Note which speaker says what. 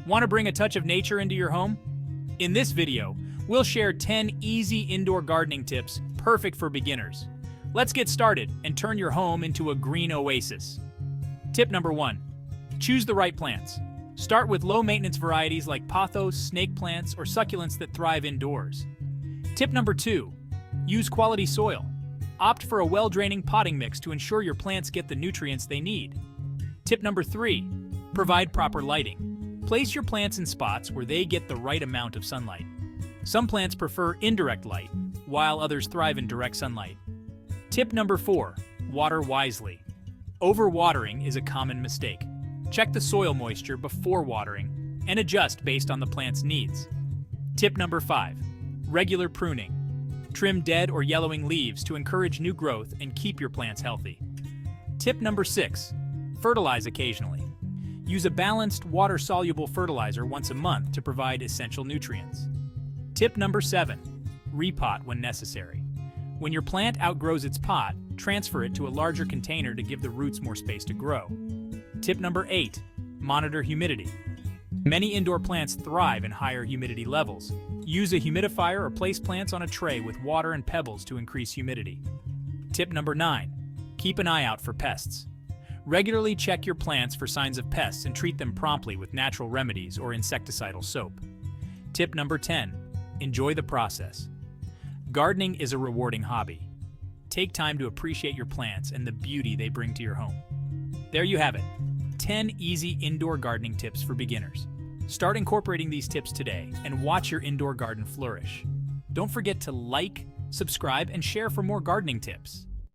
Speaker 1: Want to bring a touch of nature into your home? In this video, we'll share 10 easy indoor gardening tips perfect for beginners. Let's get started and turn your home into a green oasis. Tip number 1. Choose the right plants. Start with low-maintenance varieties like pothos, snake plants, or succulents that thrive indoors. Tip number 2. Use quality soil. Opt for a well-draining potting mix to ensure your plants get the nutrients they need. Tip number 3. Provide proper lighting. Place your plants in spots where they get the right amount of sunlight. Some plants prefer indirect light, while others thrive in direct sunlight. Tip number 4. Water wisely. Overwatering is a common mistake. Check the soil moisture before watering and adjust based on the plant's needs. Tip number 5. Regular pruning. Trim dead or yellowing leaves to encourage new growth and keep your plants healthy. Tip number 6. Fertilize occasionally. Use a balanced, water-soluble fertilizer once a month to provide essential nutrients. Tip number 7. Repot when necessary. When your plant outgrows its pot, transfer it to a larger container to give the roots more space to grow. Tip number 8. Monitor humidity. Many indoor plants thrive in higher humidity levels. Use a humidifier or place plants on a tray with water and pebbles to increase humidity. Tip number 9. Keep an eye out for pests. Regularly check your plants for signs of pests and treat them promptly with natural remedies or insecticidal soap. Tip number 10. Enjoy the process. Gardening is a rewarding hobby. Take time to appreciate your plants and the beauty they bring to your home. There you have it, 10 easy indoor gardening tips for beginners. Start incorporating these tips today and watch your indoor garden flourish. Don't forget to like, subscribe, and share for more gardening tips.